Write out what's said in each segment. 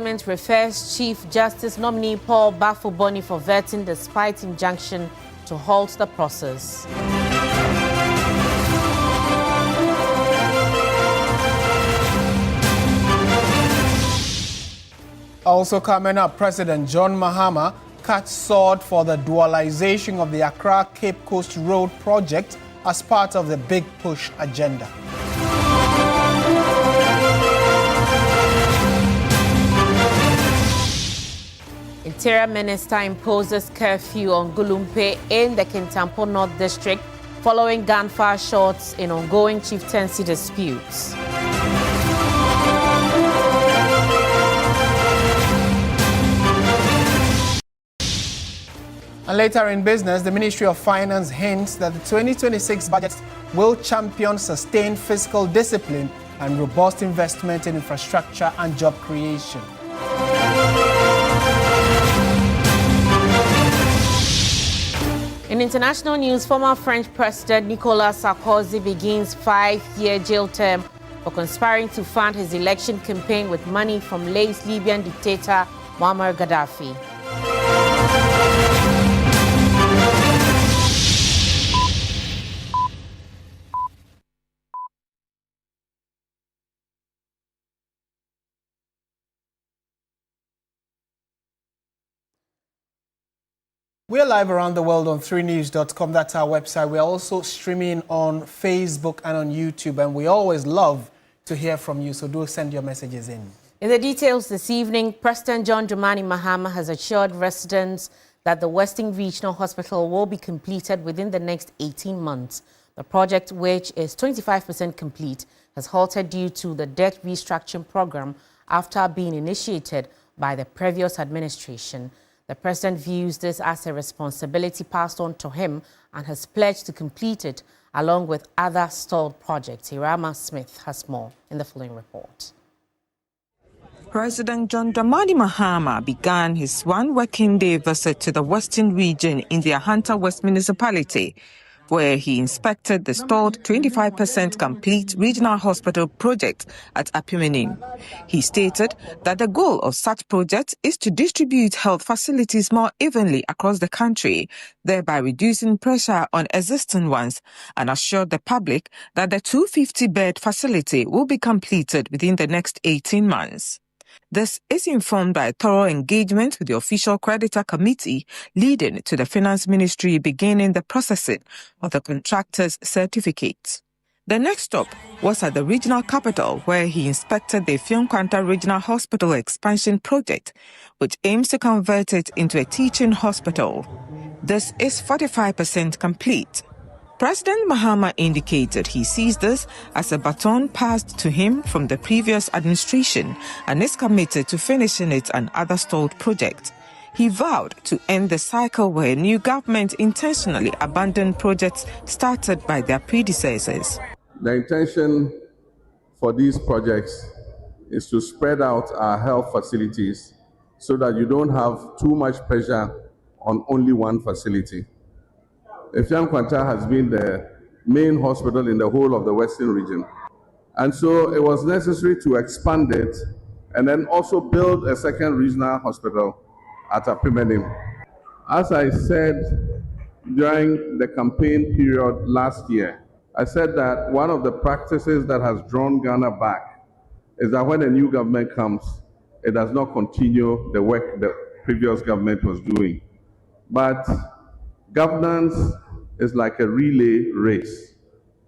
Parliament refers Chief Justice nominee Paul Bafo-Boni for vetting despite injunction to halt the process. Also coming up, President John Mahama cuts sword for the dualization of the Accra-Cape Coast Road project as part of the Big Push agenda. Interior Minister imposes curfew on Gulumpe in the Kintampo North District following gunfire shots in ongoing chieftaincy disputes. And later in business, the Ministry of Finance hints that the 2026 budget will champion sustained fiscal discipline and robust investment in infrastructure and job creation. In international news, former French President Nicolas Sarkozy begins 5-year jail term for conspiring to fund his election campaign with money from late Libyan dictator Muammar Gaddafi. We're live around the world on 3news.com. That's our website. We're also streaming on Facebook and on YouTube, and we always love to hear from you, so do send your messages in. In the details this evening, President John Dramani Mahama has assured residents that the Western Regional Hospital will be completed within the next 18 months. The project, which is 25% complete, has halted due to the debt restructuring program after being initiated by the previous administration. The president views this as a responsibility passed on to him and has pledged to complete it along with other stalled projects. Irama Smith has more in the following report. President John Dramani Mahama began his one working day visit to the Western region in the Ahanta West municipality, where he inspected the stalled 25% complete regional hospital project at Apimenim. He stated that the goal of such projects is to distribute health facilities more evenly across the country, thereby reducing pressure on existing ones, and assured the public that the 250-bed facility will be completed within the next 18 months. This is informed by thorough engagement with the official creditor committee, leading to the finance ministry beginning the processing of the contractor's certificate. The next stop was at the regional capital, where he inspected the Fionkwanta Regional Hospital expansion project, which aims to convert it into a teaching hospital. This is 45% complete. President Mahama indicated he sees this as a baton passed to him from the previous administration and is committed to finishing it and other stalled projects. He vowed to end the cycle where new government intentionally abandoned projects started by their predecessors. The intention for these projects is to spread out our health facilities so that you don't have too much pressure on only one facility. Fionkwanta has been the main hospital in the whole of the Western region. And so it was necessary to expand it and then also build a second regional hospital at Apimenim. As I said during the campaign period last year, I said that one of the practices that has drawn Ghana back is that when a new government comes, it does not continue the work the previous government was doing. But governance is like a relay race.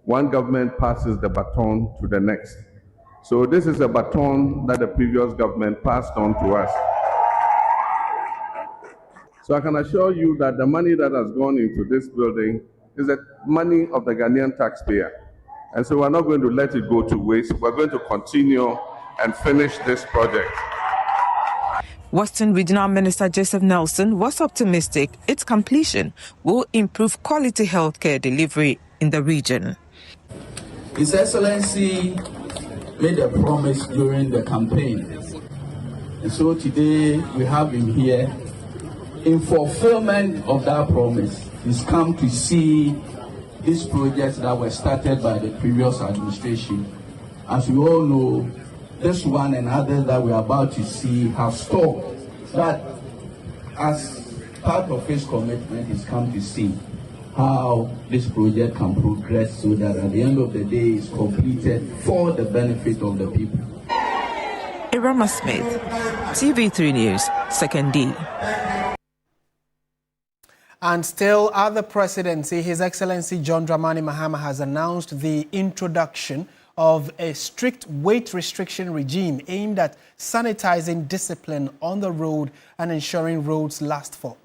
One government passes the baton to the next. So this is a baton that the previous government passed on to us. So I can assure you that the money that has gone into this building is the money of the Ghanaian taxpayer. And so we're not going to let it go to waste. We're going to continue and finish this project. Western Regional Minister Joseph Nelson was optimistic its completion will improve quality healthcare delivery in the region. His Excellency made a promise during the campaign. And so today we have him here. In fulfillment of that promise, he's come to see these projects that were started by the previous administration. As we all know, this one and others that we're about to see have stalled. But as part of his commitment, he's come to see how this project can progress so that at the end of the day it's completed for the benefit of the people. Irama Smith, TV3 News, 2nd D. And still at the presidency, His Excellency John Dramani Mahama has announced the introduction of a strict weight restriction regime aimed at sanitizing discipline on the road and ensuring roads last for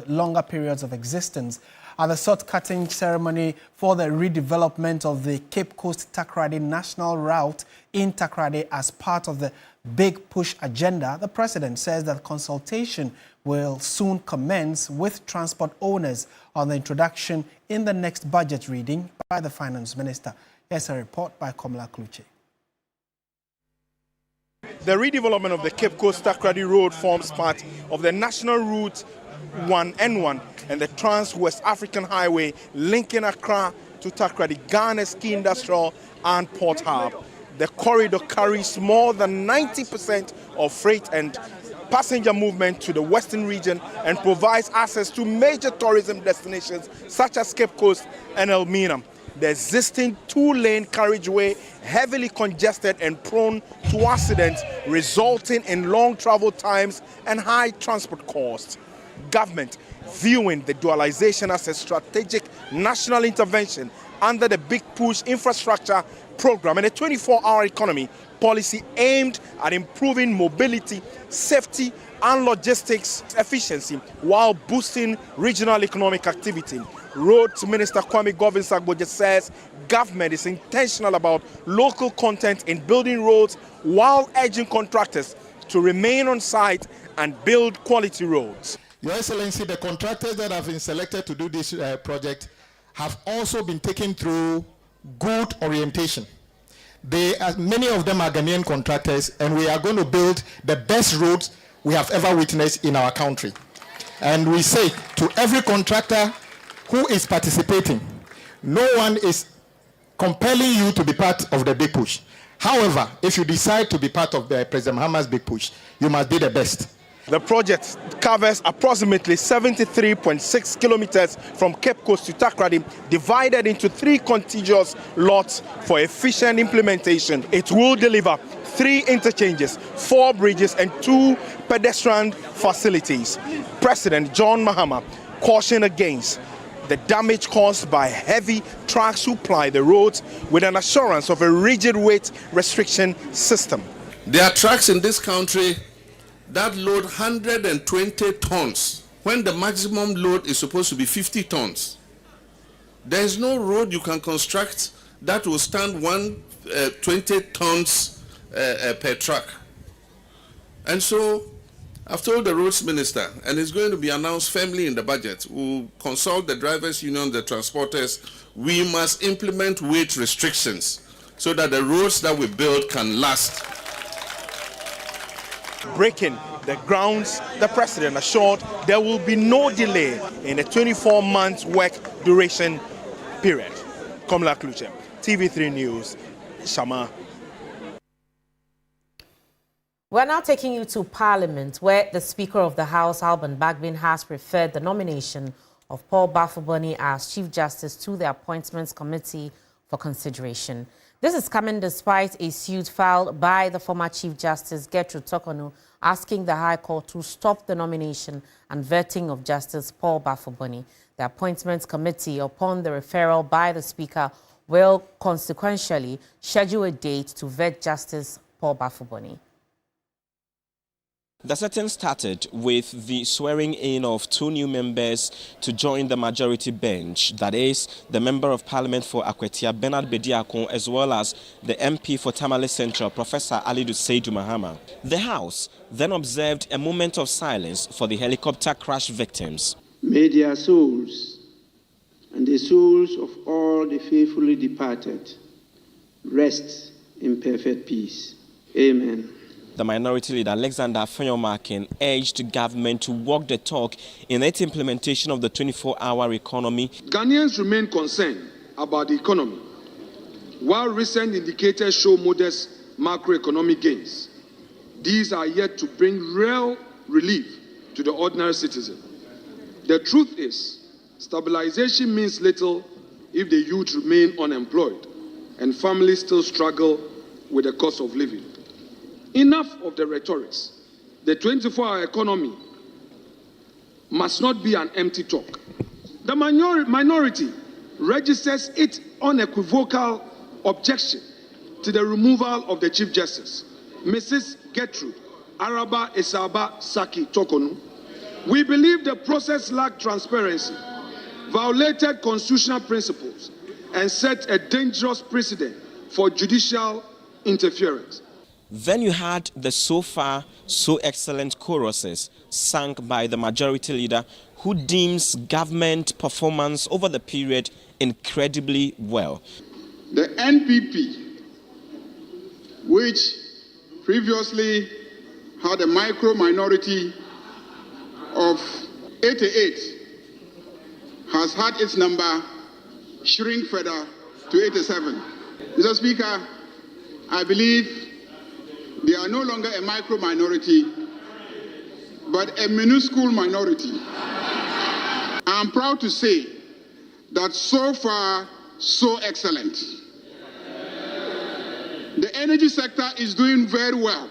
longer periods of existence. At the sword-cutting ceremony for the redevelopment of the Cape Coast Takoradi National Route in Takoradi as part of the Big Push agenda, the president says that consultation will soon commence with transport owners on the introduction in the next budget reading by the finance minister. Here's a report by Komla Kluche. The redevelopment of the Cape Coast Takoradi Road forms part of the National Route 1N1 and the Trans-West African Highway linking Accra to Takoradi, Ghana's key industrial and port hub. The corridor carries more than 90% of freight and passenger movement to the western region and provides access to major tourism destinations such as Cape Coast and Elmina. The existing two-lane carriageway heavily congested and prone to accidents, resulting in long travel times and high transport costs. Government viewing the dualization as a strategic national intervention under the Big Push infrastructure program and a 24-hour economy policy aimed at improving mobility, safety and logistics efficiency while boosting regional economic activity. Roads Minister Kwame Govin-Sagboje says government is intentional about local content in building roads while urging contractors to remain on site and build quality roads. Your Excellency, the contractors that have been selected to do this project have also been taken through good orientation. Many of them are Ghanaian contractors, and we are going to build the best roads we have ever witnessed in our country. And we say to every contractor who is participating, no one is compelling you to be part of the Big Push. However, if you decide to be part of the President Mahama's Big Push, you must be the best. The project covers approximately 73.6 kilometers from Cape Coast to Takoradi, divided into 3 contiguous lots for efficient implementation. It will deliver 3 interchanges, 4 bridges and 2 pedestrian facilities. President John Mahama cautioned against the damage caused by heavy trucks who ply the roads with an assurance of a rigid weight restriction system. There are trucks in this country that load 120 tons when the maximum load is supposed to be 50 tons. There is no road you can construct that will stand 20 tons per truck. And so I've told the roads minister, and it's going to be announced firmly in the budget, we'll consult the drivers union, the transporters, we must implement weight restrictions so that the roads that we build can last. Breaking the grounds, the president assured there will be no delay in a 24-month work duration period. Komla Kluche, TV3 News, Shama. We're now taking you to Parliament, where the Speaker of the House, Alban Bagbin, has referred the nomination of Paul Bafuboni as Chief Justice to the Appointments Committee for consideration. This is coming despite a suit filed by the former Chief Justice Gertrude Tokonu asking the High Court to stop the nomination and vetting of Justice Paul Bafuboni. The Appointments Committee, upon the referral by the Speaker, will consequentially schedule a date to vet Justice Paul Bafuboni. The sitting started with the swearing in of 2 new members to join the majority bench, that is, the Member of Parliament for Akwetia, Bernard Bediakon, as well as the MP for Tamale Central, Professor Asiedu-Dartey Mahama. The House then observed a moment of silence for the helicopter crash victims. May their souls and the souls of all the faithfully departed rest in perfect peace. Amen. The Minority Leader, Alexander Afenyomarkin, urged government to walk the talk in its implementation of the 24-hour economy. Ghanaians remain concerned about the economy, while recent indicators show modest macroeconomic gains, these are yet to bring real relief to the ordinary citizen. The truth is, stabilization means little if the youth remain unemployed and families still struggle with the cost of living. Enough of the rhetorics. The 24-hour economy must not be an empty talk. The minority registers its unequivocal objection to the removal of the Chief Justice, Mrs. Gertrude Araba Esaba Saki Tokonu. We believe the process lacked transparency, violated constitutional principles, and set a dangerous precedent for judicial interference. Then you had the so far so excellent choruses sung by the majority leader, who deems government performance over the period incredibly well. The NPP, which previously had a micro-minority of 88, has had its number shrink further to 87. Mr. Speaker, I believe they are no longer a micro-minority, but a minuscule minority. I'm proud to say that so far, so excellent. The energy sector is doing very well,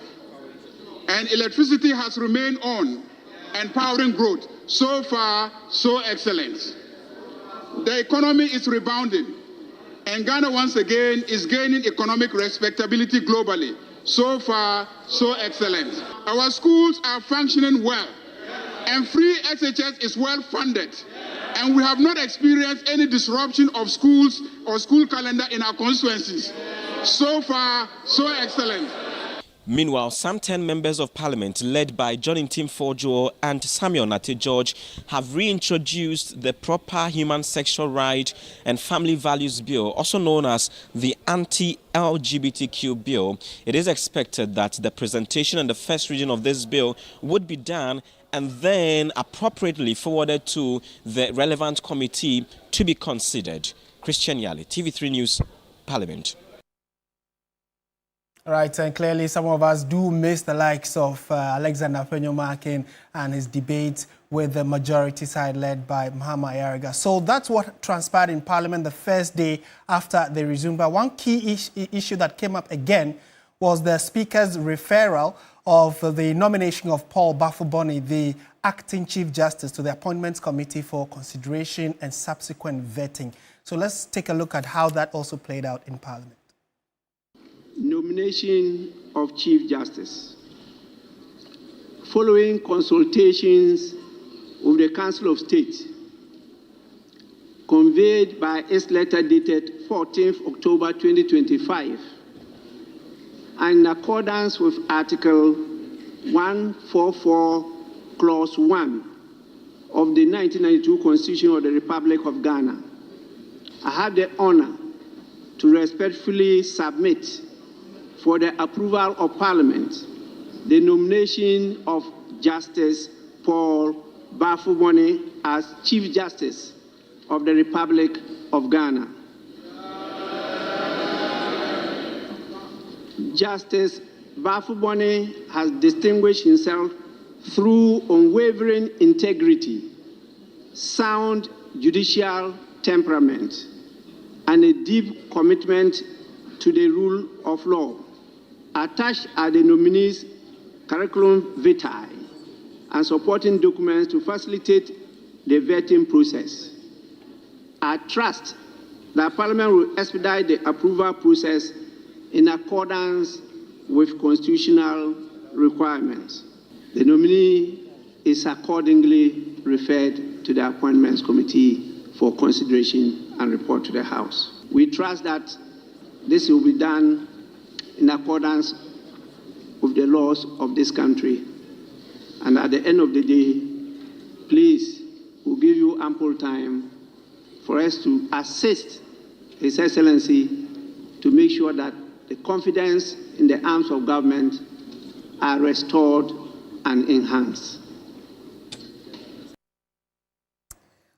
and electricity has remained on and powering growth. So far, so excellent. The economy is rebounding, and Ghana once again is gaining economic respectability globally. So far, so excellent. Our schools are functioning well, and free SHS is well funded, and we have not experienced any disruption of schools or school calendar in our constituencies. So far, so excellent. Meanwhile, some 10 members of parliament, led by John Ntim Forjo and Samuel Nate George, have reintroduced the Proper Human Sexual Right and Family Values Bill, also known as the Anti-LGBTQ Bill. It is expected that the presentation and the first reading of this bill would be done and then appropriately forwarded to the relevant committee to be considered. Christian Yali, TV3 News, Parliament. Right, and clearly some of us do miss the likes of Alexander Penyomakin and his debate with the majority side led by Mahama Ayariga. So that's what transpired in Parliament the first day after they resumed. But one key issue that came up again was the Speaker's referral of the nomination of Paul Bafuboni, the acting Chief Justice, to the Appointments Committee for consideration and subsequent vetting. So let's take a look at how that also played out in Parliament. Nomination of Chief Justice. Following consultations with the Council of State, conveyed by its letter dated 14th October 2025, and in accordance with Article 144, Clause 1 of the 1992 Constitution of the Republic of Ghana, I have the honor to respectfully submit for the approval of Parliament the nomination of Justice Paul Bafuboni as Chief Justice of the Republic of Ghana. Justice Bafuboni has distinguished himself through unwavering integrity, sound judicial temperament, and a deep commitment to the rule of law. Attached are the nominees' curriculum vitae and supporting documents to facilitate the vetting process. I trust that Parliament will expedite the approval process in accordance with constitutional requirements. The nominee is accordingly referred to the Appointments Committee for consideration and report to the House. We trust that this will be done in accordance with the laws of this country. And at the end of the day, please, we'll give you ample time for us to assist His Excellency to make sure that the confidence in the arms of government are restored and enhanced.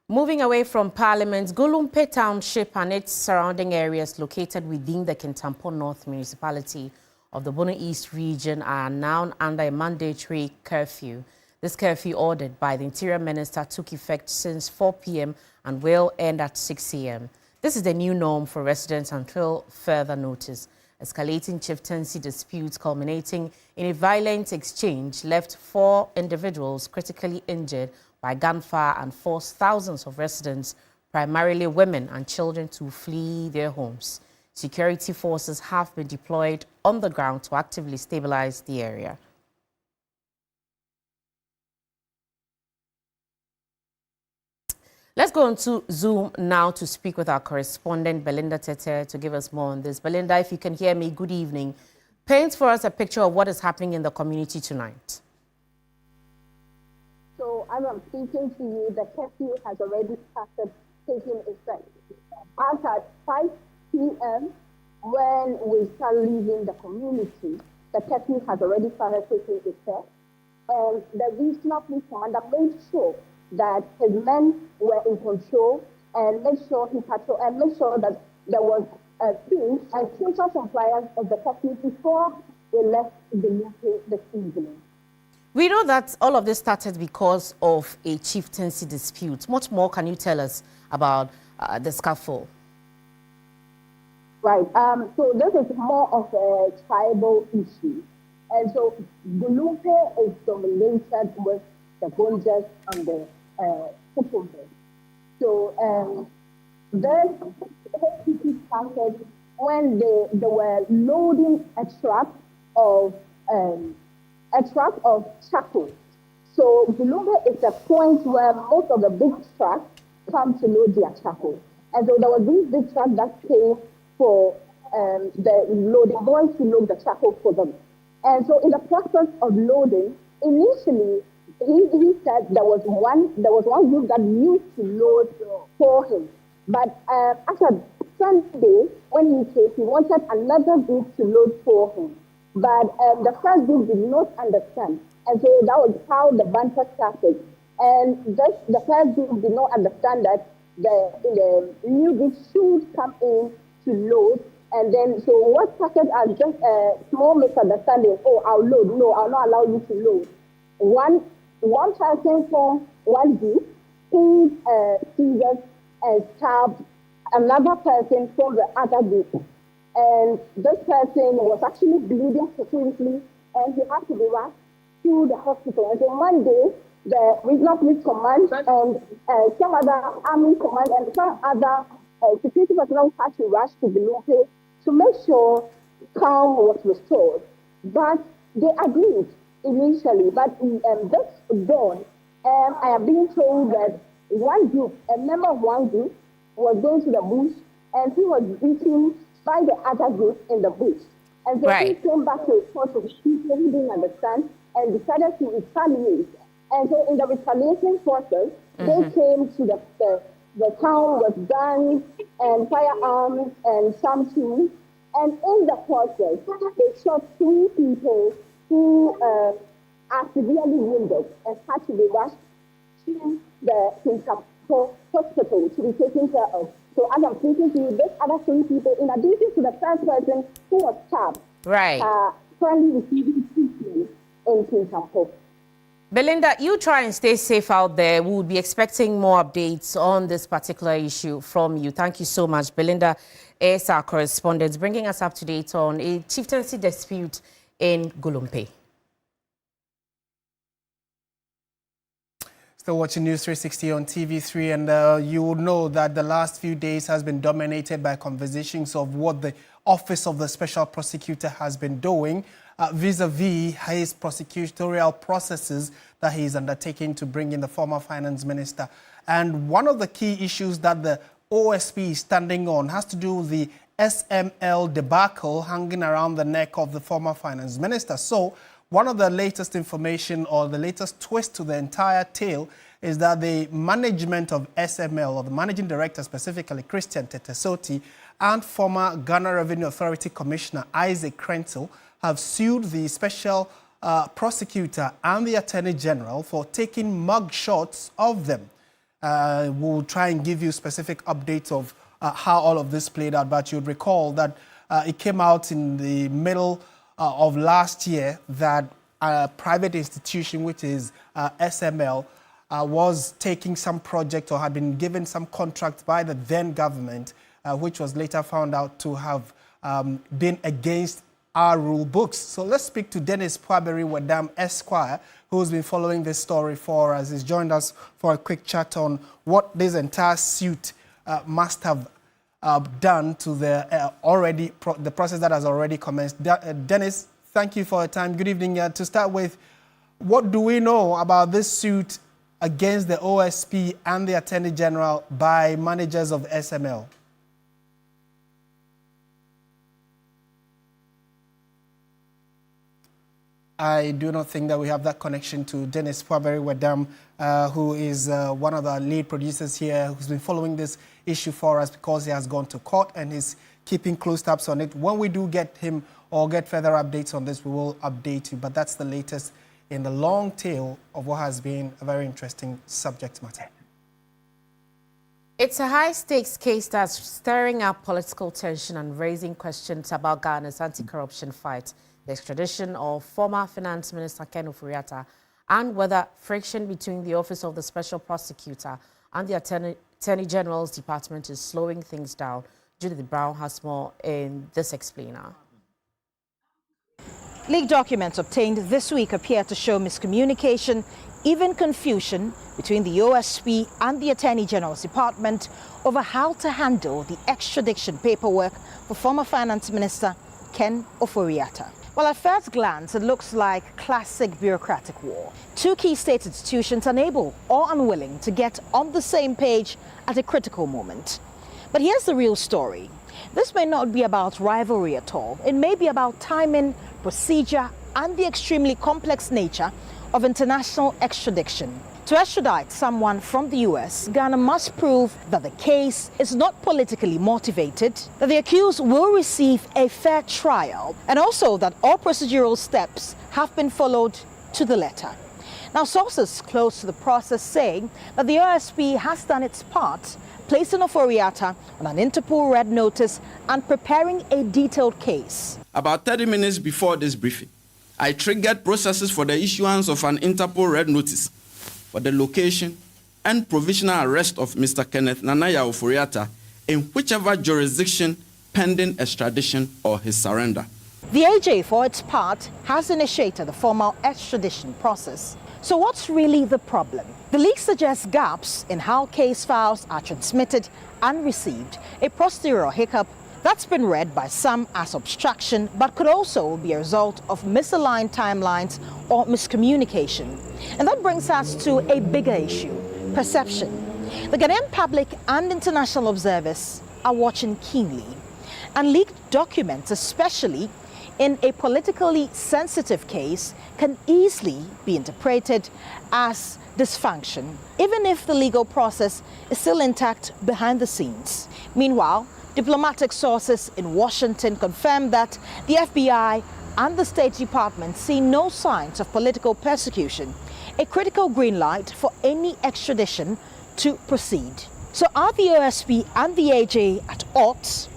Moving away from Parliament, Gulumpe Township and its surrounding areas located within the Kintampo North Municipality of the Bono East region are now under a mandatory curfew. This curfew, ordered by the Interior Minister, took effect since 4 p.m. and will end at 6 a.m. This is the new norm for residents until further notice. Escalating chieftaincy disputes culminating in a violent exchange left 4 individuals critically injured by gunfire and forced thousands of residents, primarily women and children, to flee their homes. Security forces have been deployed on the ground to actively stabilize the area. Let's go on to Zoom now to speak with our correspondent, Belinda Tete, to give us more on this. Belinda, if you can hear me, good evening. Paint for us a picture of what is happening in the community tonight. So, as I'm speaking to you, the curfew has already started taking effect. As at 5 p.m., when we start leaving the community, the curfew has already started taking effect. And the regional police commander made sure that his men were in control and made sure he patrolled and made sure that there was peace and total compliance of the curfew before we left the UK this evening. We know that all of this started because of a chieftaincy dispute. Much more can you tell us about the scuffle? Right. So this is more of a tribal issue. And so Gulumpe is dominated with the Gonjas and the Kukumbe. So then HPP started when they were loading a truck of charcoal. So Gulumpe is the point where most of the big trucks come to load their charcoal. And so there was this big truck that came for the loading boys to load the charcoal for them. And so in the process of loading, initially he said there was one group that used to load for him. But after Sunday, when he came, he wanted another group to load for him. But the first group did not understand. And so that was how the banter started. And the first group did not understand that the new group should come in to load. And then, so what started as just a small misunderstanding, oh, I'll load, no, I'll not allow you to load. One person from one group pulled scissors and stabbed another person from the other group. And this person was actually bleeding profusely, and he had to be rushed to the hospital. And so one day, the regional police command and some other army command and some other security personnel had to rush to Gulumpe to make sure calm was restored. But they agreed initially. But this dawn, I have been told that one group, a member of one group, was going to the bush and he was beaten by the other group in the bush. And so he came back to report to the people who didn't understand and decided to retaliate. And so in the retaliation process, they came to the town with guns and firearms and some tools. And in the process, they shot 3 people who are severely wounded and had to be rushed to the Kintampo hospital to be taken care of. So as I'm speaking to you, these other 3 people, in addition to the first person who was stabbed, are currently receiving treatment in Kintampo. Belinda, you try and stay safe out there. We will be expecting more updates on this particular issue from you. Thank you so much. Belinda is our correspondent, bringing us up to date on a chieftaincy dispute in Gulumpe. Still watching News 360 on TV3, and you will know that the last few days has been dominated by conversations of what the Office of the Special Prosecutor has been doing vis-a-vis his prosecutorial processes that he is undertaking to bring in the former finance minister. And one of the key issues that the OSP is standing on has to do with the SML debacle hanging around the neck of the former finance minister. So one of the latest information or the latest twist to the entire tale is that the management of SML, or the managing director specifically, Christian Tetesoti, and former Ghana Revenue Authority Commissioner Isaac Krenzel have sued the special prosecutor and the Attorney General for taking mug shots of them. We'll try and give you specific updates of how all of this played out, but you'd recall that it came out in the middle of last year that a private institution, which is SML, was taking some project or had been given some contract by the then government, which was later found out to have been against our rule books. So let's speak to Dennis Pwaberi Wadam Esquire, who's been following this story for us. He's joined us for a quick chat on what this entire suit must have done to the the process that has already commenced. Dennis, thank you for your time. Good evening. To start with, what do we know about this suit against the OSP and the Attorney General by managers of SML? I do not think that we have that connection to Dennis Pwaberi Wadam, who is one of the lead producers here, who's been following this issue for us because he has gone to court and is keeping close tabs on it. When we do get him or get further updates on this, we will update you. But that's the latest in the long tail of what has been a very interesting subject matter. It's a high-stakes case that's stirring up political tension and raising questions about Ghana's anti-corruption fight, the extradition of former Finance Minister Ken Ofori-Atta, and whether friction between the Office of the Special Prosecutor and the Attorney General's Department is slowing things down. Judith Brown has more in this explainer. Leaked documents obtained this week appear to show miscommunication, even confusion between the OSP and the Attorney General's Department over how to handle the extradition paperwork for former Finance Minister Ken Ofori-Atta. Well, at first glance, it looks like classic bureaucratic war. Two key state institutions unable or unwilling to get on the same page at a critical moment. But here's the real story. This may not be about rivalry at all. It may be about timing, procedure, and the extremely complex nature of international extradition. To extradite someone from the US, Ghana must prove that the case is not politically motivated, that the accused will receive a fair trial, and also that all procedural steps have been followed to the letter. Now, sources close to the process say that the OSP has done its part, placing Ofori-Atta on an Interpol red notice and preparing a detailed case. About 30 minutes before this briefing, I triggered processes for the issuance of an Interpol red notice for the location and provisional arrest of Mr. Kenneth Nanaya Ofori-Atta in whichever jurisdiction pending extradition or his surrender. The AJ, for its part, has initiated the formal extradition process. So what's really the problem? The leak suggests gaps in how case files are transmitted and received, a procedural hiccup that's been read by some as obstruction, but could also be a result of misaligned timelines or miscommunication. And that brings us to a bigger issue, perception. The Ghanaian public and international observers are watching keenly. And leaked documents, especially in a politically sensitive case, can easily be interpreted as dysfunction, even if the legal process is still intact behind the scenes. Meanwhile, diplomatic sources in Washington confirm that the FBI and the State Department see no signs of political persecution, a critical green light for any extradition to proceed. So are the OSP and the AJ at odds?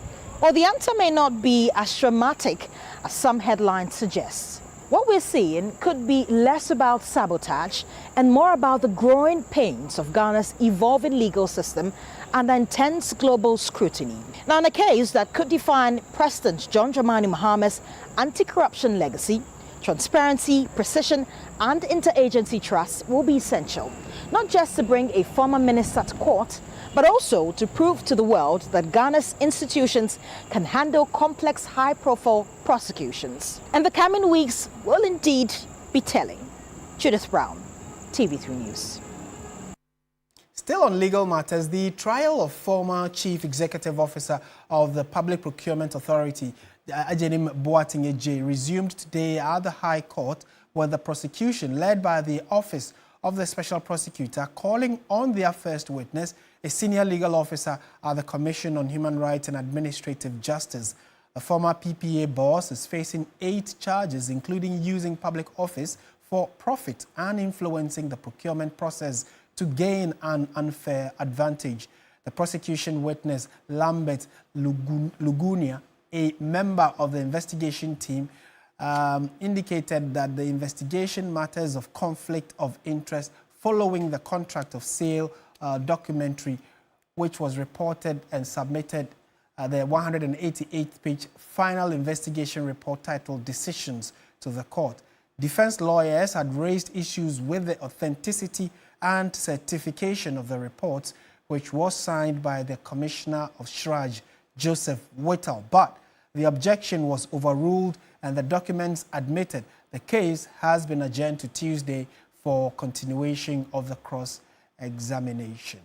Well, the answer may not be as dramatic as some headlines suggest. What we're seeing could be less about sabotage and more about the growing pains of Ghana's evolving legal system and intense global scrutiny. Now, in a case that could define President John Dramani Mahama's anti-corruption legacy, transparency, precision, and interagency trust will be essential, not just to bring a former minister to court, but also to prove to the world that Ghana's institutions can handle complex, high-profile prosecutions. And the coming weeks will indeed be telling. Judith Brown, TV3 News. Still on legal matters, the trial of former Chief Executive Officer of the Public Procurement Authority, Ajenim Boateng, resumed today at the High Court, where the prosecution, led by the Office of the Special Prosecutor, calling on their first witness, a senior legal officer at the Commission on Human Rights and Administrative Justice. The former PPA boss is facing 8 charges, including using public office for profit and influencing the procurement process to gain an unfair advantage. The prosecution witness, Lambert Lugunia, a member of the investigation team, indicated that the investigation matters of conflict of interest following the contract of sale documentary, which was reported and submitted the 188-page final investigation report titled Decisions to the court. Defense lawyers had raised issues with the authenticity and certification of the reports, which was signed by the Commissioner of Shraj, Joseph Whittle, but the objection was overruled and the documents admitted. The case has been adjourned to Tuesday for continuation of the cross-examination.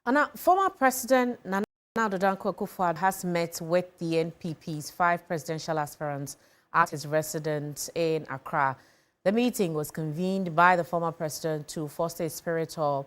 And former President Nana Akufo-Addo has met with the NPP's 5 presidential aspirants at his residence in Accra. The meeting was convened by the former president to foster a spirit of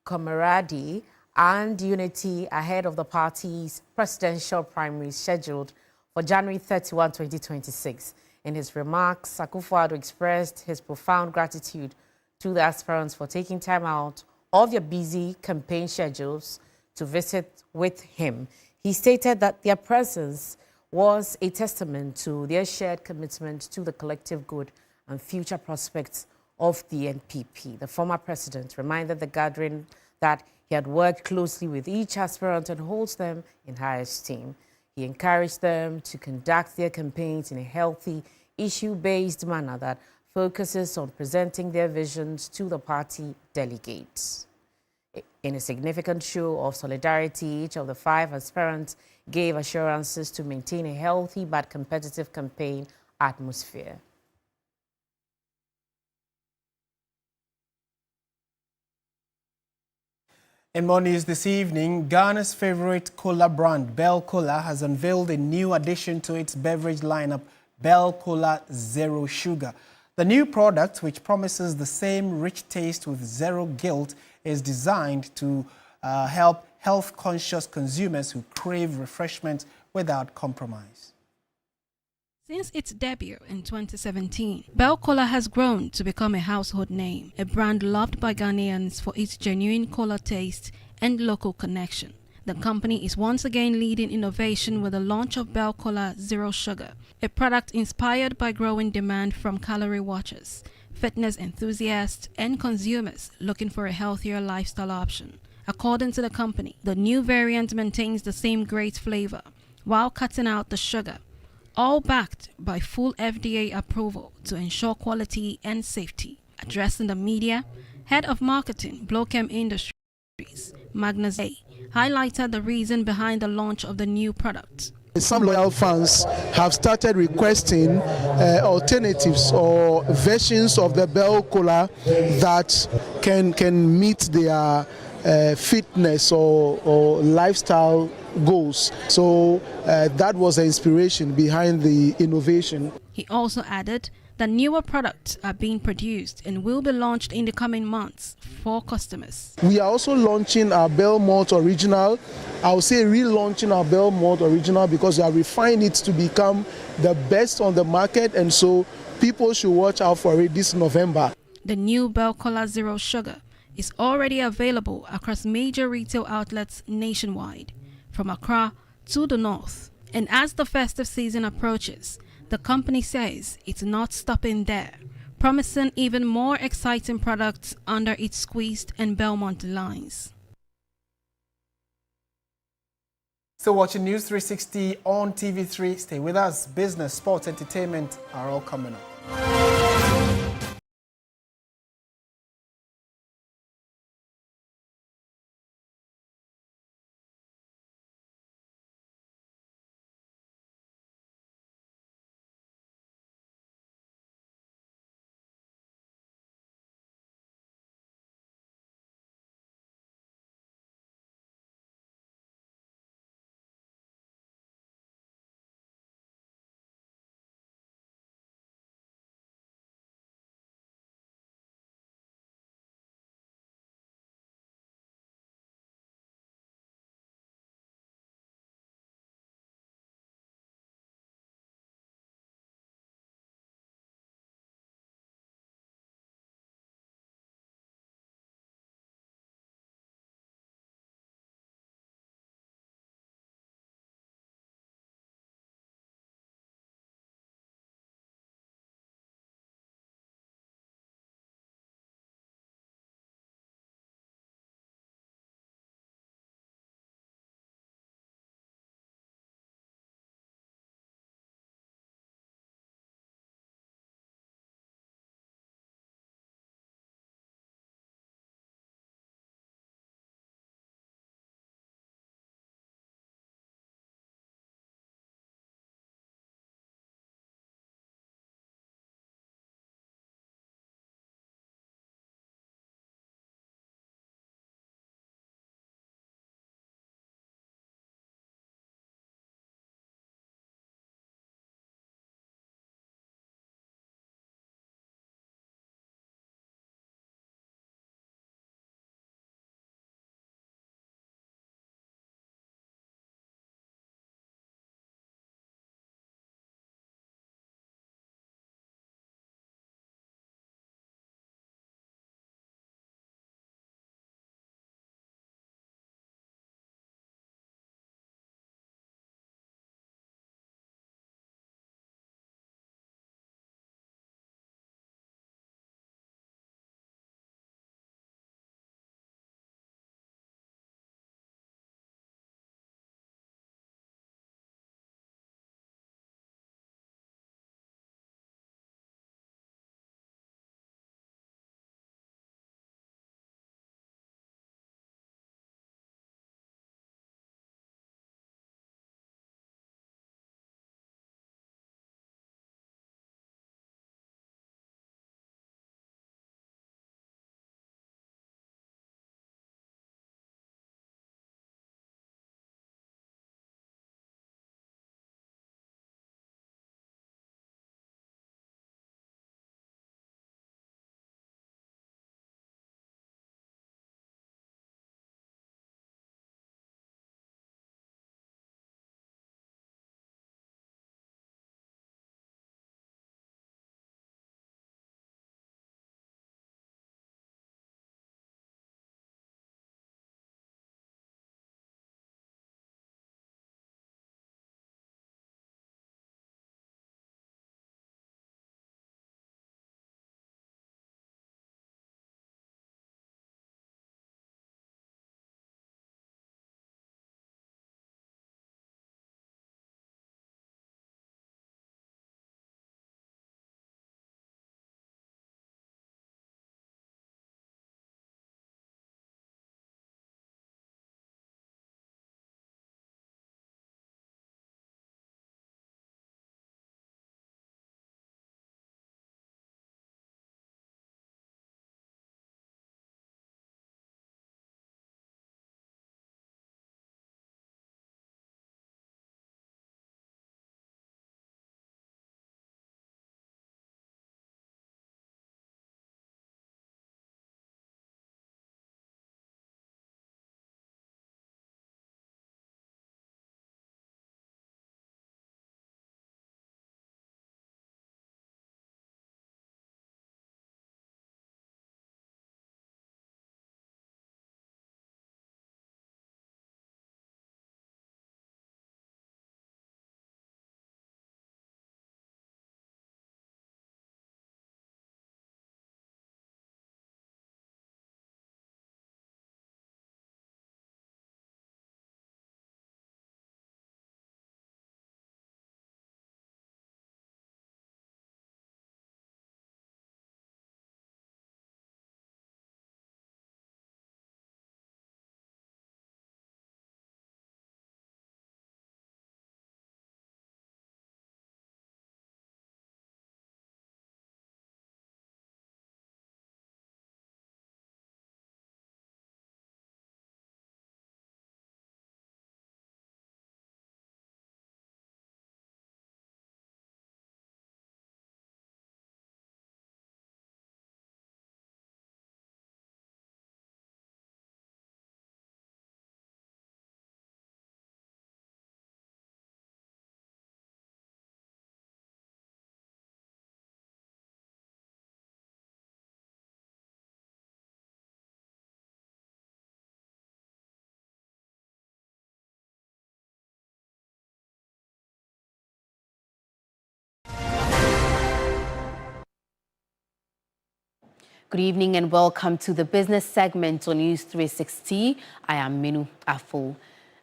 camaraderie and unity ahead of the party's presidential primary scheduled for January 31, 2026. In his remarks, Akufo-Addo expressed his profound gratitude to the aspirants for taking time out of their busy campaign schedules to visit with him. He stated that their presence was a testament to their shared commitment to the collective good and future prospects of the NPP. The former president reminded the gathering that he had worked closely with each aspirant and holds them in high esteem. He encouraged them to conduct their campaigns in a healthy, issue-based manner that focuses on presenting their visions to the party delegates. In a significant show of solidarity, each of the 5 aspirants gave assurances to maintain a healthy but competitive campaign atmosphere. In more news this evening, Ghana's favorite cola brand, Bell Cola, has unveiled a new addition to its beverage lineup, Bell Cola Zero Sugar. The new product, which promises the same rich taste with zero guilt, is designed to help health-conscious consumers who crave refreshment without compromise. Since its debut in 2017, Bell Cola has grown to become a household name, a brand loved by Ghanaians for its genuine cola taste and local connection. The company is once again leading innovation with the launch of Bell Cola Zero Sugar, a product inspired by growing demand from calorie watchers, fitness enthusiasts, and consumers looking for a healthier lifestyle option. According to the company, the new variant maintains the same great flavor while cutting out the sugar, all backed by full FDA approval to ensure quality and safety. Addressing the media, Head of Marketing, Blochem Industries, Magnus A, highlighted the reason behind the launch of the new product. Some loyal fans have started requesting alternatives or versions of the Bell Cola that can meet their fitness or lifestyle goals. So that was the inspiration behind the innovation. He also added that newer products are being produced and will be launched in the coming months for customers. We are also launching our Bell Malt Original. I would say relaunching our Bell Malt Original because we have refined it to become the best on the market, and so people should watch out for it this November. The new Bell Cola Zero Sugar is already available across major retail outlets nationwide, from Accra to the north. And as the festive season approaches, the company says it's not stopping there, promising even more exciting products under its Squeezed and Belmont lines. So watching News 360 on TV3. Stay with us. Business, sports, entertainment are all coming up. Good evening and welcome to the business segment on News 360. I am Minu Afo.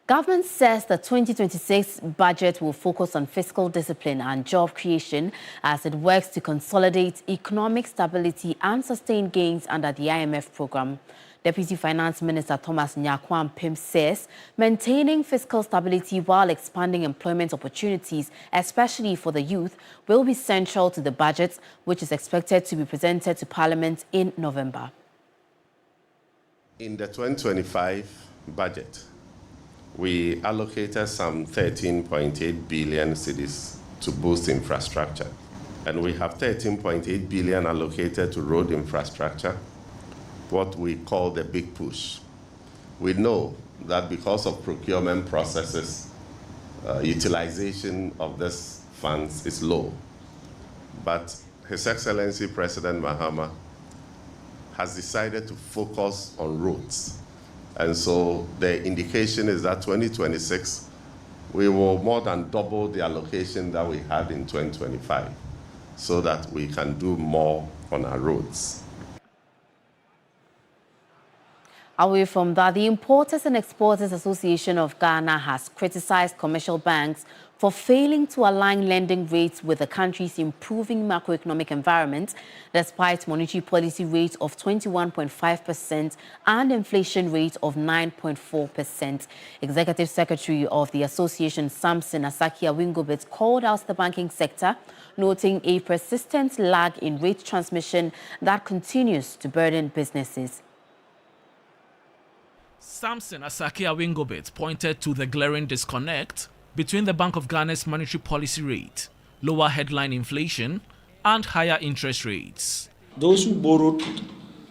Government says the 2026 budget will focus on fiscal discipline and job creation as it works to consolidate economic stability and sustain gains under the IMF program. Deputy Finance Minister Thomas Nyakwampim says maintaining fiscal stability while expanding employment opportunities, especially for the youth, will be central to the budget, which is expected to be presented to Parliament in November. In the 2025 budget, we allocated some 13.8 billion cedis to boost infrastructure. And we have 13.8 billion allocated to road infrastructure, what we call the big push. We know that because of procurement processes, utilization of these funds is low. But His Excellency President Mahama has decided to focus on roads. And so the indication is that 2026, we will more than double the allocation that we had in 2025 so that we can do more on our roads. Away from that, the Importers and Exporters Association of Ghana has criticized commercial banks for failing to align lending rates with the country's improving macroeconomic environment, despite monetary policy rate of 21.5% and inflation rate of 9.4%. Executive Secretary of the association, Samson Asaki Awingobit, called out the banking sector, noting a persistent lag in rate transmission that continues to burden businesses. Samson Asaki Awingobit pointed to the glaring disconnect between the Bank of Ghana's monetary policy rate, lower headline inflation, and higher interest rates. Those who borrowed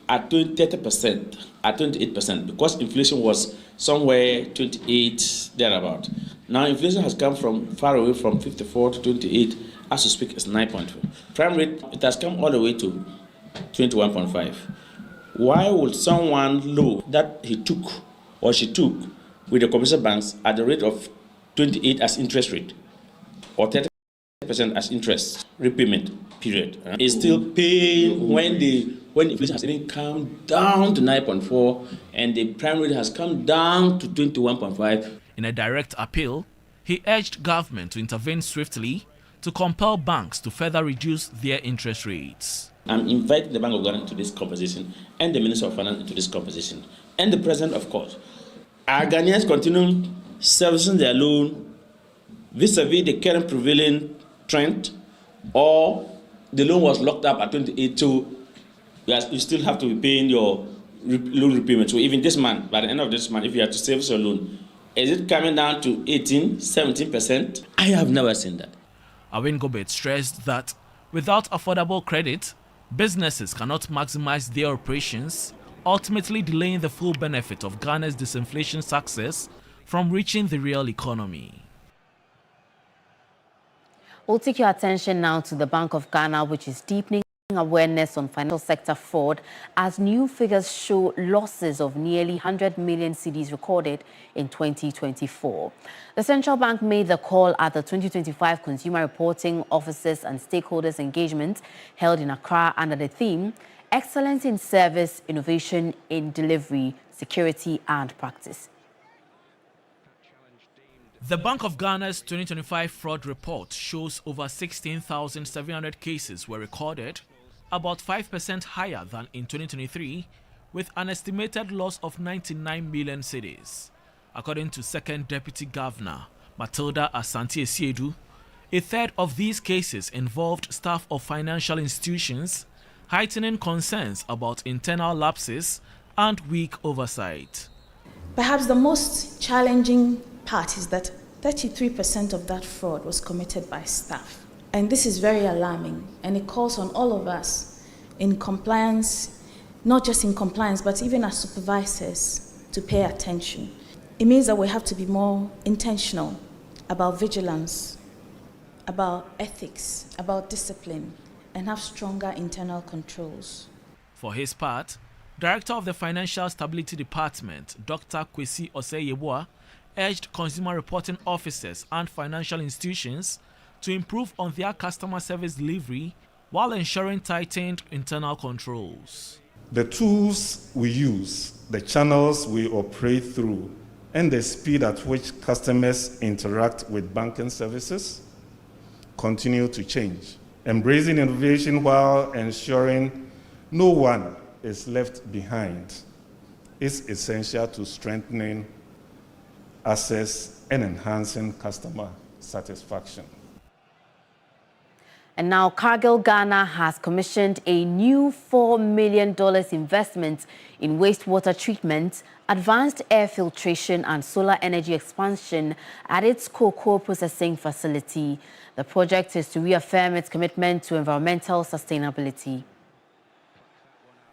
at 30%, at 28%, because inflation was somewhere 28, thereabout. Now inflation has come from far away from 54 to 28, as to speak, it's 9.4. Prime rate, it has come all the way to 21.5. Why would someone low that he took or she took with the commercial banks at the rate of 28 as interest rate or 30% as interest repayment period is still paying when inflation has even come down to 9.4 and the prime rate has come down to 21.5. In a direct appeal, he urged government to intervene swiftly to compel banks to further reduce their interest rates. I'm inviting the Bank of Ghana into this conversation and the Minister of Finance into this conversation and the President, of course. Are Ghanaians continue servicing their loan vis-a-vis the current prevailing trend, or the loan was locked up at 28, so you still have to be paying your loan repayment? So even this month, by the end of this month, if you have to service your loan, is it coming down to 18, 17%? I have never seen that. Awingobit stressed that without affordable credit, businesses cannot maximize their operations, ultimately delaying the full benefit of Ghana's disinflation success from reaching the real economy. We'll take your attention now to the Bank of Ghana, which is deepening awareness on financial sector fraud as new figures show losses of nearly 100 million cedis recorded in 2024. The central bank made the call at the 2025 Consumer Reporting Officers and Stakeholders Engagement held in Accra under the theme Excellence in Service, Innovation in Delivery, Security and Practice. The Bank of Ghana's 2025 fraud report shows over 16,700 cases were recorded, about 5% higher than in 2023, with an estimated loss of 99 million cedis. According to Second Deputy Governor Matilda Asiedu, a third of these cases involved staff of financial institutions, heightening concerns about internal lapses and weak oversight. Perhaps the most challenging part is that 33% of that fraud was committed by staff. And this is very alarming, and it calls on all of us in compliance, not just in compliance, but even as supervisors, to pay attention. It means that we have to be more intentional about vigilance, about ethics, about discipline, and have stronger internal controls. For his part, Director of the Financial Stability Department, Dr. Kwesi Osei-Yeboah, urged consumer reporting officers and financial institutions to improve on their customer service delivery while ensuring tightened internal controls. The tools we use, the channels we operate through, and the speed at which customers interact with banking services continue to change. Embracing innovation while ensuring no one is left behind is essential to strengthening access and enhancing customer satisfaction. And now Cargill Ghana has commissioned a new $4 million investment in wastewater treatment, advanced air filtration and solar energy expansion at its cocoa processing facility. The project is to reaffirm its commitment to environmental sustainability.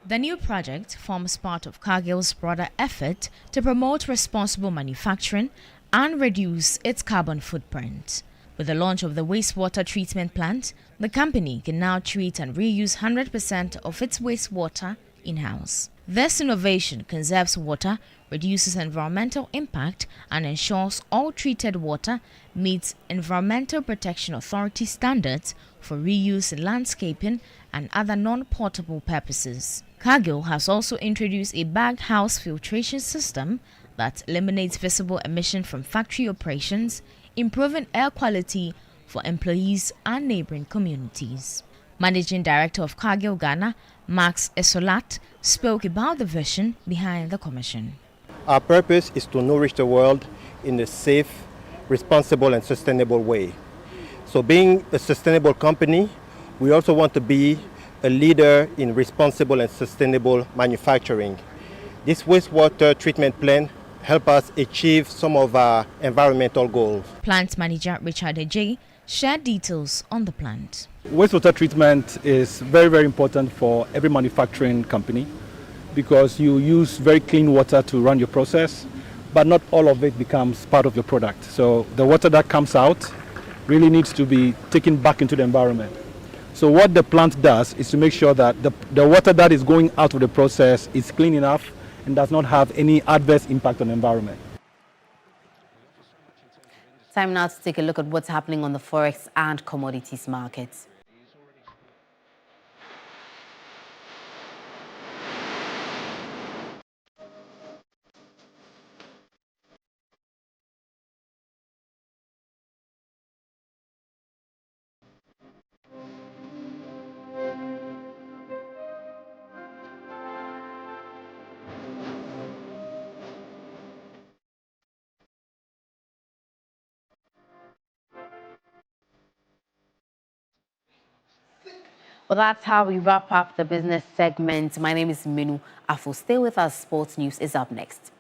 The new project forms part of Cargill's broader effort to promote responsible manufacturing and reduce its carbon footprint. With the launch of the wastewater treatment plant, the company can now treat and reuse 100% of its wastewater in-house. This innovation conserves water, reduces environmental impact, and ensures all treated water meets Environmental Protection Authority standards for reuse in landscaping and other non-portable purposes. Cargill has also introduced a baghouse filtration system that eliminates visible emission from factory operations, improving air quality for employees and neighboring communities. Managing Director of Cargill Ghana, Max Esolat, spoke about the vision behind the commission. Our purpose is to nourish the world in a safe, responsible and sustainable way. So being a sustainable company, we also want to be a leader in responsible and sustainable manufacturing. This wastewater treatment plant help us achieve some of our environmental goals. Plant manager Richard Ejay shared details on the plant. Wastewater treatment is very, very important for every manufacturing company because you use very clean water to run your process, but not all of it becomes part of your product. So the water that comes out really needs to be taken back into the environment. So what the plant does is to make sure that the water that is going out of the process is clean enough and does not have any adverse impact on the environment. Time now to take a look at what's happening on the forex and commodities markets. Well, that's how we wrap up the business segment. My name is Minu Afu. Stay with us. Sports News is up next.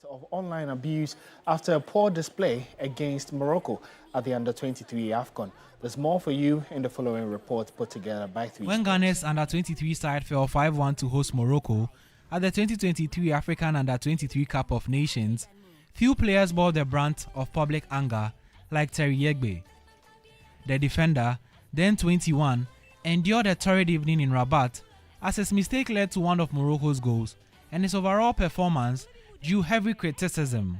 Of online abuse after a poor display against Morocco at the Under-23 AFCON. There's more for you in the following report put together by 3 When Sports. Ghana's Under-23 side fell 5-1 to host Morocco at the 2023 African Under-23 Cup of Nations, few players bore the brunt of public anger like Terry Yegbe. The defender, then 21, endured a torrid evening in Rabat as his mistake led to one of Morocco's goals, and his overall performance drew heavy criticism.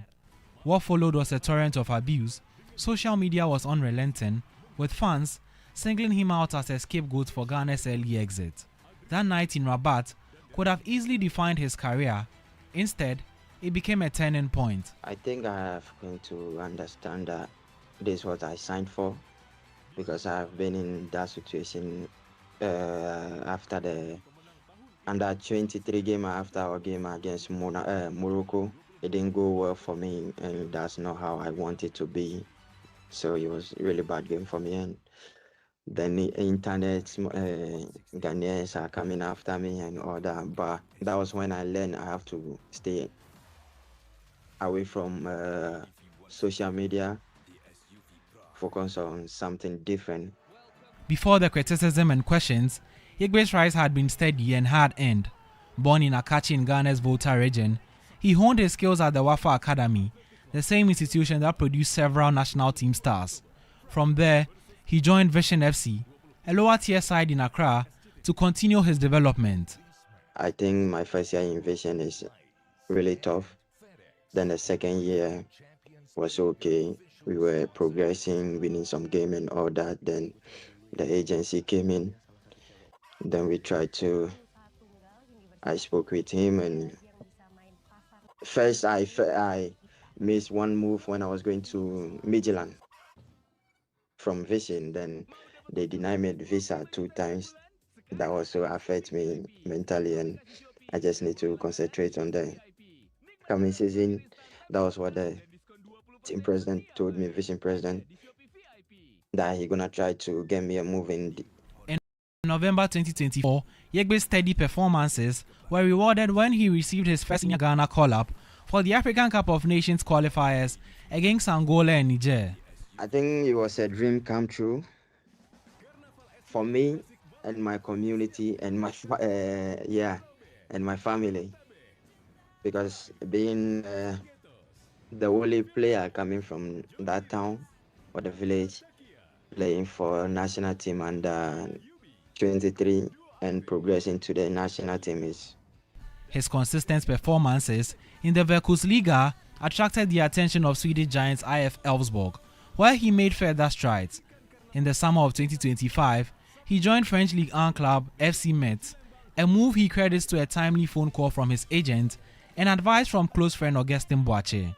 What followed was a torrent of abuse. Social media was unrelenting, with fans singling him out as a scapegoat for Ghana's early exit. That night in Rabat could have easily defined his career. Instead, it became a turning point. I think I have come to understand that this is what I signed for, because I've been in that situation after the Under-23 game, after our game against Morocco. It didn't go well for me, and that's not how I want it to be. So it was a really bad game for me. And then the internet, Ghanaians are coming after me and all that. But that was when I learned I have to stay away from social media, focus on something different. Before the criticism and questions, Yegbe's rise had been steady and hard-earned. Born in Akachi in Ghana's Volta region, he honed his skills at the Wafa Academy, the same institution that produced several national team stars. From there, he joined Vision FC, a lower-tier side in Accra, to continue his development. I think my first year in Vision is really tough. Then the second year was okay. We were progressing, winning some game and all that. Then the agency came in. Then we tried to, I spoke with him, and first I missed one move when I was going to Midland from Vision. Then they denied me the visa 2 times. That also affects me mentally, and I just need to concentrate on the coming season. That was what the team president told me, Vision president, that he's gonna try to get me a move in. In November 2024, Yegbe's steady performances were rewarded when he received his first senior Ghana call-up for the African Cup of Nations qualifiers against Angola and Niger. I think it was a dream come true for me and my community and my and my family, because being the only player coming from that town or the village, playing for national team under 23 and progressing to the national team is. His consistent performances in the Verkehrsliga attracted the attention of Swedish giants IF Elfsborg, where he made further strides. In the summer of 2025, he joined French Ligue 1 club FC Metz, a move he credits to a timely phone call from his agent and advice from close friend Augustin Boache.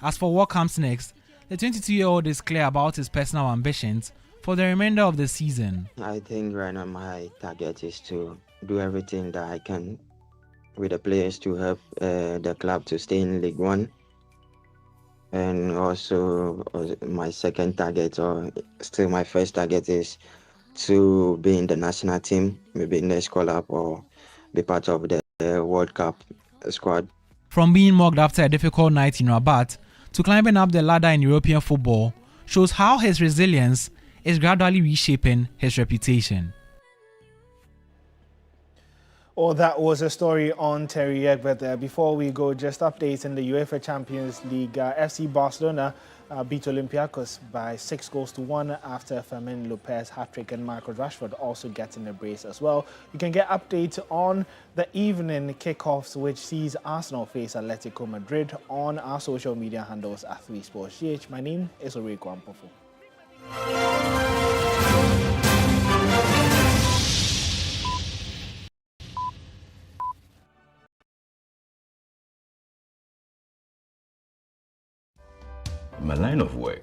As for what comes next, the 22-year-old is clear about his personal ambitions for the remainder of the season. I think right now my target is to do everything that I can with the players to help the club to stay in League 1. And also my second target, or still my first target, is to be in the national team, maybe in the call-up or be part of the World Cup squad. From being mugged after a difficult night in Rabat to climbing up the ladder in European football shows how his resilience is gradually reshaping his reputation. Oh, that was a story on Terry Yegbe. Before we go, just updates in the UEFA Champions League. FC Barcelona beat Olympiacos by 6-1 after Fermin Lopez hat-trick and Marcus Rashford also getting a brace as well. You can get updates on the evening kickoffs, which sees Arsenal face Atletico Madrid, on our social media handles at 3SportsGH. My name is Oreko Ampofo. My line of work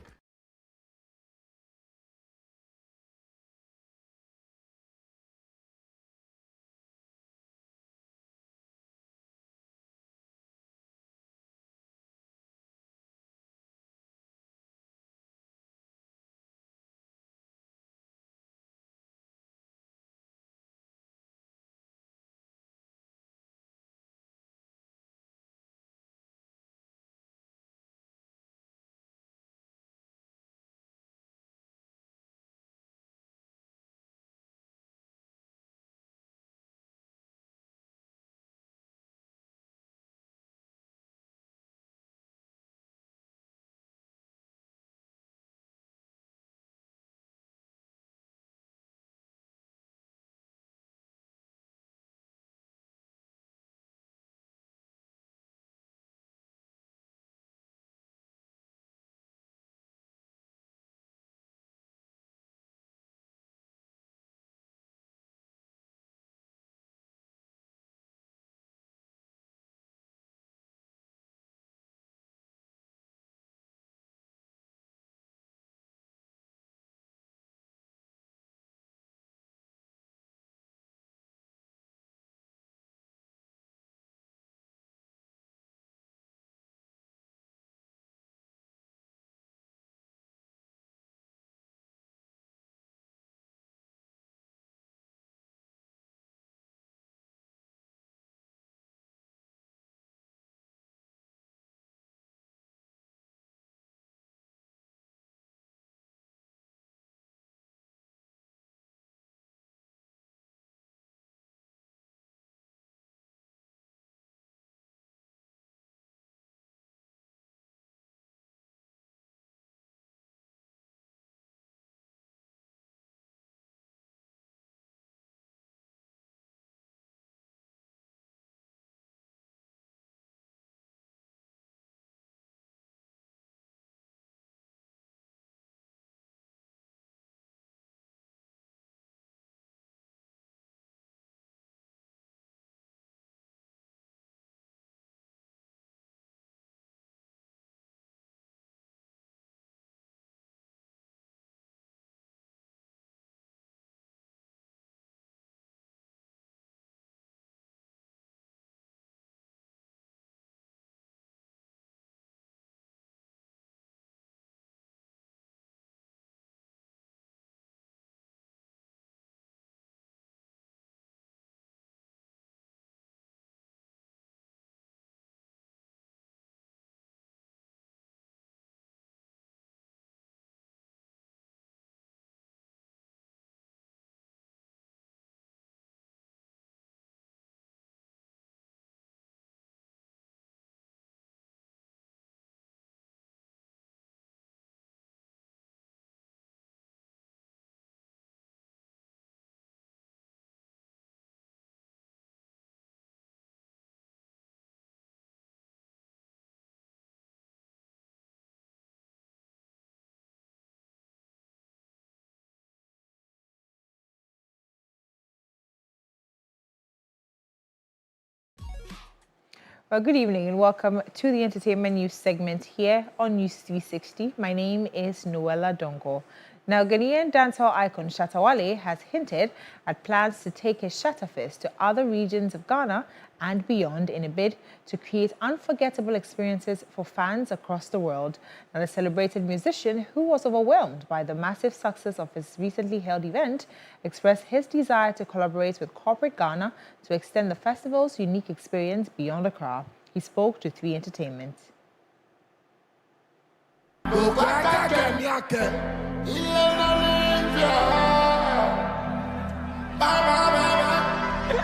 Well, good evening and welcome to the entertainment news segment here on News 360. My name is Noella Dongo. Now, Ghanaian dancehall icon Shatta Wale has hinted at plans to take his Shatterfest to other regions of Ghana and beyond in a bid to create unforgettable experiences for fans across the world. Now, the celebrated musician, who was overwhelmed by the massive success of his recently held event, expressed his desire to collaborate with corporate Ghana to extend the festival's unique experience beyond Accra. He spoke to 3 Entertainment.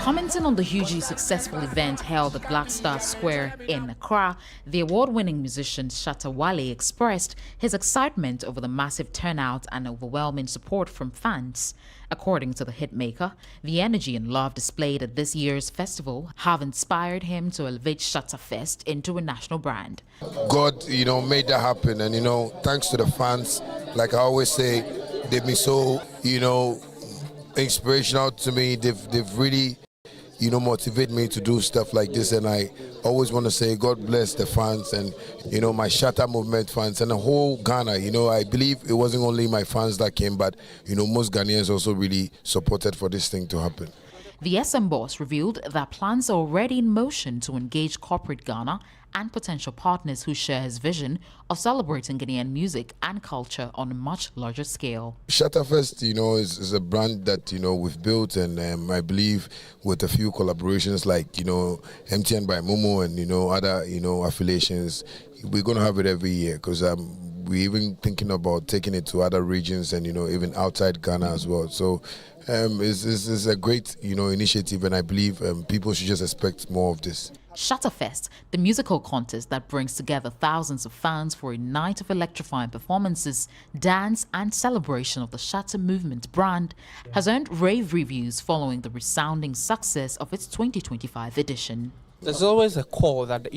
Commenting on the hugely successful event held at Black Star Square in Accra, the award-winning musician Shatta Wale expressed his excitement over the massive turnout and overwhelming support from fans. According to the hitmaker, the energy and love displayed at this year's festival have inspired him to elevate Shatta Fest into a national brand. God, made that happen, and thanks to the fans, like I always say, they've been so, inspirational to me. They've really, motivate me to do stuff like this, and I always want to say God bless the fans and my Shatta movement fans and the whole Ghana. I believe it wasn't only my fans that came, but most Ghanaians also really supported for this thing to happen. The SM boss revealed that plans are already in motion to engage corporate Ghana and potential partners who share his vision of celebrating Ghanaian music and culture on a much larger scale. Shatterfest, is a brand that, we've built, and I believe with a few collaborations like, MTN by Momo and, other, affiliations, we're going to have it every year because we're even thinking about taking it to other regions and, even outside Ghana as well. So it's a great, initiative, and I believe people should just expect more of this. Shatterfest, the musical contest that brings together thousands of fans for a night of electrifying performances, dance and celebration of the Shatta movement brand, has earned rave reviews following the resounding success of its 2025 edition. There's always a call that,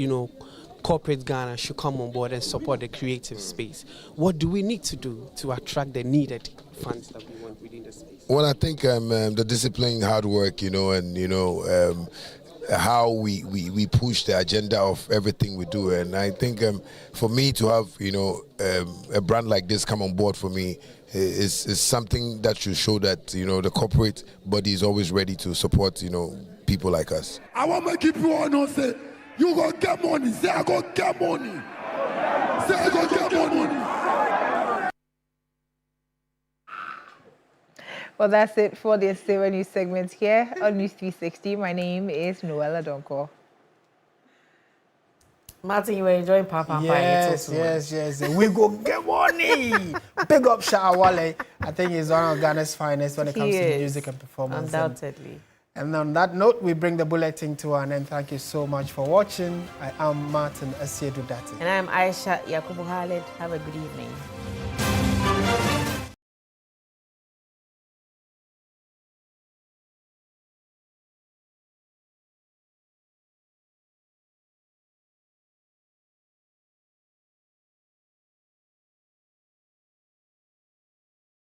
corporate Ghana should come on board and support the creative space. What do we need to do to attract the needed funds that we want within the space? Well, I think the discipline, hard work, and how we push the agenda of everything we do. And I think for me to have, a brand like this come on board for me is something that should show that, the corporate body is always ready to support, people like us. I want to keep you on and say, you go get money. Say I go get money. Say I go get money. Well, that's it for the entertainment news segment here on News 360. My name is Noella Donko. Martin, you were enjoying Papa. Yes. We go get money. Big up Shatta Wale. I think he's one of Ghana's finest when it comes to music and performance. Undoubtedly. And on that note, we bring the bulletin to an end. Thank you so much for watching. I am Martin Asiedu-Dartey. And I am Ayisha Yakubu. Have a good evening.